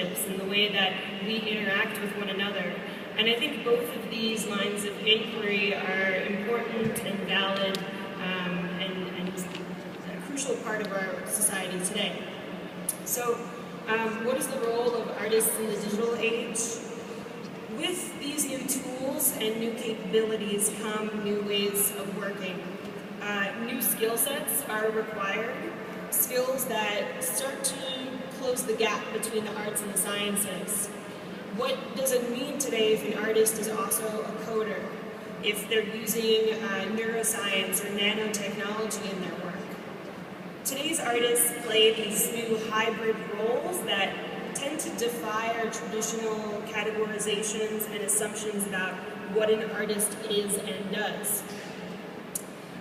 relationships and the way that we interact with one another. And I think both of these lines of inquiry are important and valid and a crucial part of our society today. So, what is the role of artists in the digital age? With these new tools and new capabilities come new ways of working. New skill sets are required, skills that start to close the gap between the arts and the sciences. What does it mean today if an artist is also a coder, if they're using neuroscience or nanotechnology in their work? Today's artists play these new hybrid roles that tend to defy our traditional categorizations and assumptions about what an artist is and does.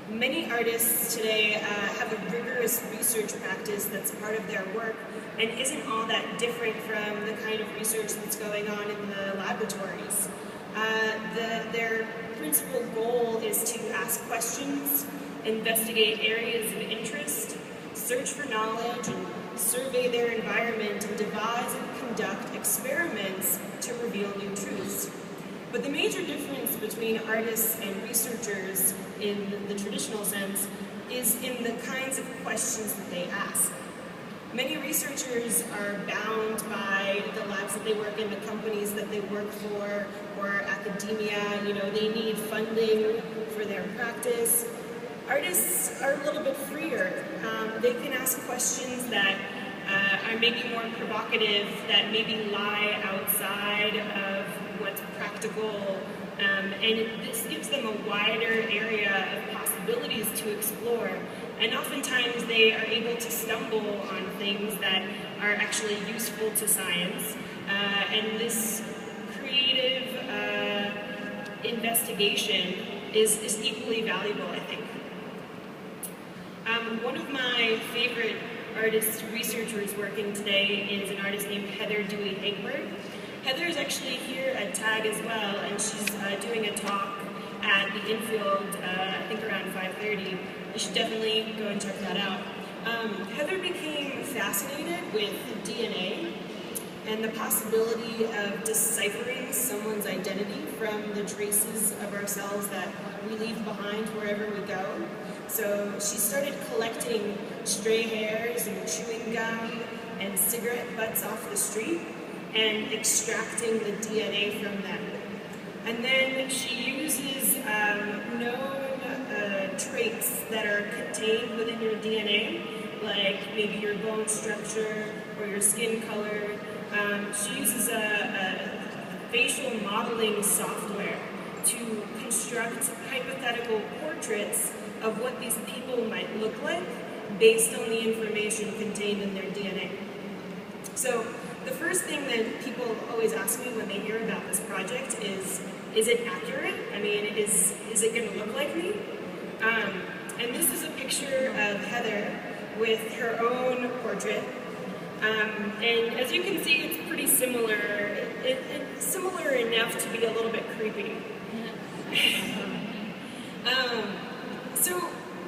Many artists today have a rigorous research practice that's part of their work and isn't all that different from the kind of research that's going on in the laboratories. Their principal goal is to ask questions, investigate areas of interest, search for knowledge, and survey their environment and devise and conduct experiments to reveal new truths. But the major difference between artists and researchers in the traditional sense is in the kinds of questions that they ask. Many researchers are bound by the labs that they work in, the companies that they work for, or academia. They need funding for their practice. Artists are a little bit freer. They can ask questions that are maybe more provocative, that maybe lie outside of what's practical, and this gives them a wider area of possibilities to explore. And oftentimes they are able to stumble on things that are actually useful to science, and this creative investigation is equally valuable, I think. One of my favorite artist researchers working today is an artist named Heather Dewey Hagbert. Heather is actually here at TAG as well, and she's doing a talk at the infield, I think around 5:30. You should definitely go and check that out. Heather became fascinated with DNA and the possibility of deciphering someone's identity from the traces of ourselves that we leave behind wherever we go. So she started collecting stray hairs and chewing gum and cigarette butts off the street and extracting the DNA from them. And then she uses known traits that are contained within your DNA, like maybe your bone structure or your skin color. She uses a facial modeling software to construct hypothetical portraits of what these people might look like based on the information contained in their DNA. So the first thing that people always ask me when they hear about this project is it accurate? I mean, is it going to look like me? And this is a picture of Heather with her own portrait. And as you can see, it's pretty similar. It's similar enough to be a little bit creepy. So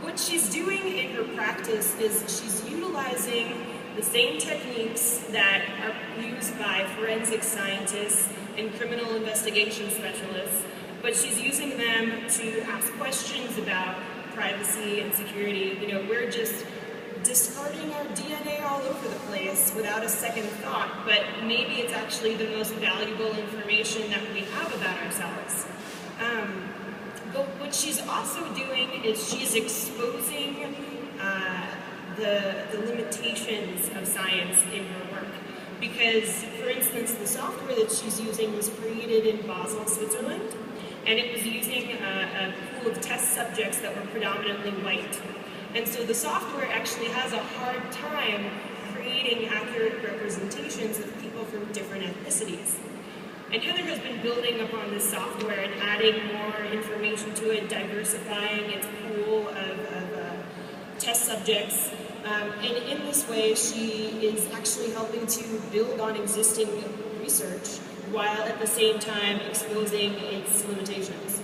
what she's doing in her practice is she's utilizing the same techniques that are used by forensic scientists and criminal investigation specialists, but she's using them to ask questions about privacy and security. We're just discarding our DNA all over the place without a second thought, but maybe it's actually the most valuable information that we have about ourselves. But what she's also doing is she's exposing the limitations of science in her work. Because, for instance, the software that she's using was created in Basel, Switzerland, and it was using a pool of test subjects that were predominantly white. And so the software actually has a hard time creating accurate representations of people from different ethnicities. And Heather has been building upon this software and adding more information to it, diversifying its pool of test subjects. And in this way, she is actually helping to build on existing research while at the same time exposing its limitations.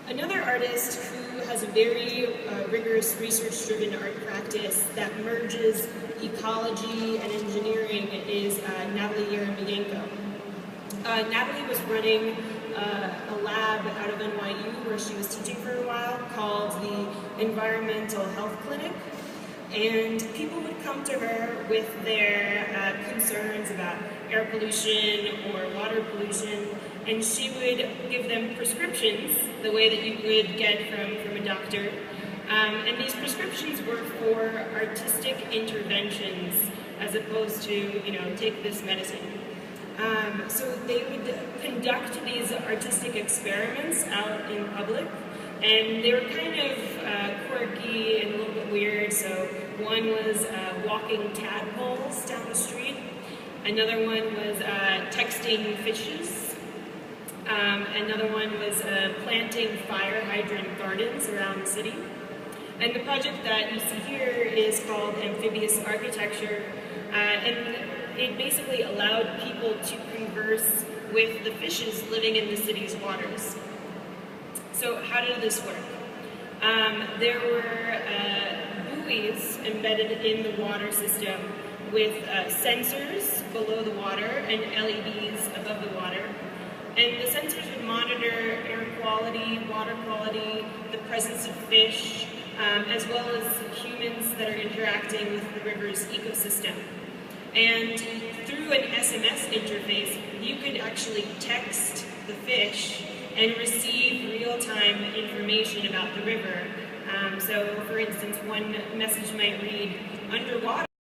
Another artist who has a very rigorous research-driven art practice that merges ecology and engineering Natalie was running a lab out of NYU where she was teaching for a while called the Environmental Health Clinic. And people would come to her with their concerns about air pollution or water pollution, and she would give them prescriptions the way that you would get from a doctor. And these prescriptions were for artistic interventions as opposed to, take this medicine. So they would conduct these artistic experiments out in public, and they were kind of quirky and a little bit weird. So one was walking tadpoles down the street. Another one was texting fishes. Another one was planting fire hydrant gardens around the city. And the project that you see here is called Amphibious Architecture, and it basically allowed people to converse with the fishes living in the city's waters. So how did this work? There were buoys embedded in the water system with sensors below the water and LEDs above the water. And the sensors would monitor air quality, water quality, the presence of fish, as well as humans that are interacting with the river's ecosystem. And through an SMS interface, you could actually text the fish and receive real-time information about the river. So, for instance, one message might read, "Underwater,